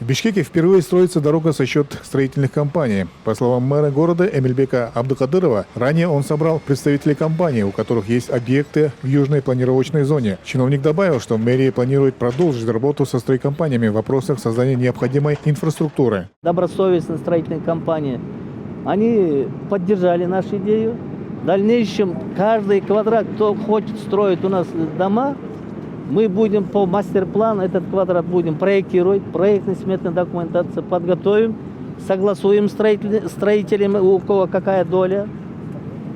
В Бишкеке впервые строится дорога за счет строительных компаний. По словам мэра города Эмильбека Абдыкадырова, ранее он собрал представителей компаний, у которых есть объекты в южной планировочной зоне. Чиновник добавил, что мэрия планирует продолжить работу со стройкомпаниями в вопросах создания необходимой инфраструктуры. Добросовестные строительные компании, они поддержали нашу идею. В дальнейшем каждый квадрат, кто хочет строить у нас дома, мы будем по мастер-плану этот квадрат будем проектировать, проектно-сметную документацию подготовим, согласуем с строителями, у кого какая доля.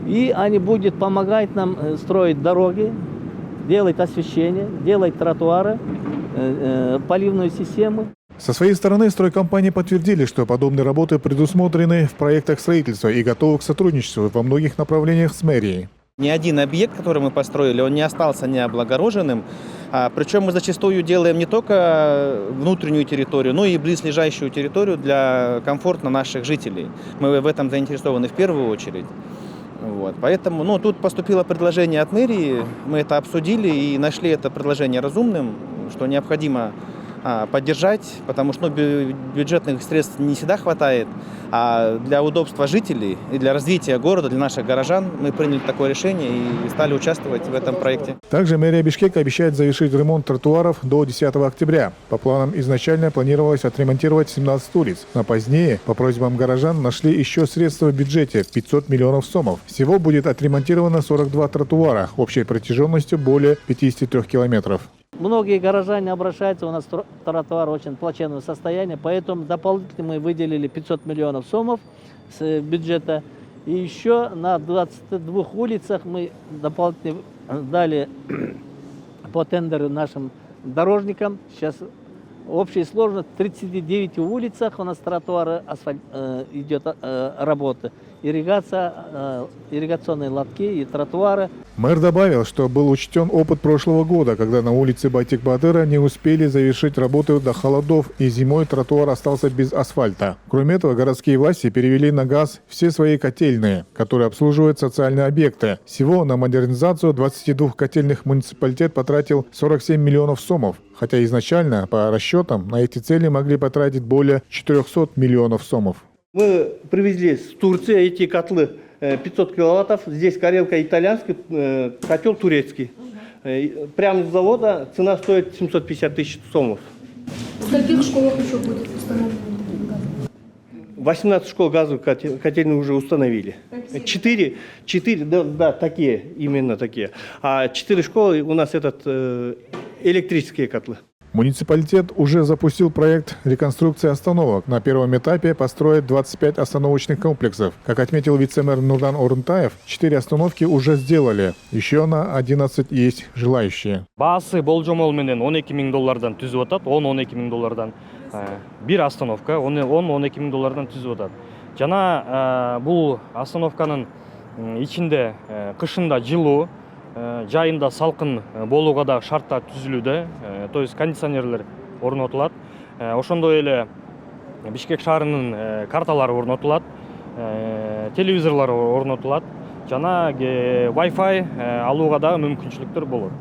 И они будут помогать нам строить дороги, делать освещение, делать тротуары, поливную систему. Со своей стороны стройкомпании подтвердили, что подобные работы предусмотрены в проектах строительства и готовы к сотрудничеству во многих направлениях с мэрией. Ни один объект, который мы построили, он не остался необлагороженным. Причем мы зачастую делаем не только внутреннюю территорию, но и близлежащую территорию для комфорта наших жителей. Мы в этом заинтересованы в первую очередь. Вот. Поэтому тут поступило предложение от мэрии, мы это обсудили и нашли это предложение разумным, что необходимо поддержать, потому что бюджетных средств не всегда хватает, а для удобства жителей и для развития города, для наших горожан мы приняли такое решение и стали участвовать в этом проекте. Также мэрия Бишкека обещает завершить ремонт тротуаров до 10 октября. По планам изначально планировалось отремонтировать 17 улиц, но позднее по просьбам горожан нашли еще средства в бюджете – 500 миллионов сомов. Всего будет отремонтировано 42 тротуара общей протяженностью более 53 километров. Многие горожане обращаются, у нас тротуар очень плачевного состояния, поэтому дополнительно мы выделили 500 миллионов сомов с бюджета. И еще на 22 улицах мы дополнительно дали по тендеру нашим дорожникам. Сейчас общая сложность в 39 улицах у нас тротуары, идет работа. Ирригационные лотки и тротуары. Мэр добавил, что был учтен опыт прошлого года, когда на улице Байтик-Бадыра не успели завершить работу до холодов и зимой тротуар остался без асфальта. Кроме этого, городские власти перевели на газ все свои котельные, которые обслуживают социальные объекты. Всего на модернизацию 22 котельных муниципалитет потратил 47 миллионов сомов, хотя изначально, по расчетам, на эти цели могли потратить более 400 миллионов сомов. Мы привезли с Турции эти котлы 500 киловаттов. Здесь тарелка итальянский, котел турецкий. Прямо с завода цена стоит 750 тысяч сомов. В каких школах еще будет установлен газ? 18 школ газовых котельных уже установили. 4 да, такие, именно такие. А 4 школы у нас электрические котлы. Муниципалитет уже запустил проект реконструкции остановок. На первом этапе построят 25 остановочных комплексов. Как отметил вице-мэр Нурдан Орынтаев, 4 остановки уже сделали. Еще на 11 есть желающие. Баасы болжомол менен 12 000 доллардан түзүп атат, 10-12 000 доллардан. Бир остановка 10-12 000 доллардан түзүп атат. Жана бул остановканын ичинде кышында жылуу, жайында салкын болууга да шарттар түзүлүүдө, то есть кондиционерлер орнотулат. Ошондой эле Бишкек шаарынын карталары орнотулат, телевизорлор орнотулат, жана Wi-Fi алууга да мүмкүнчүлүктөр болот.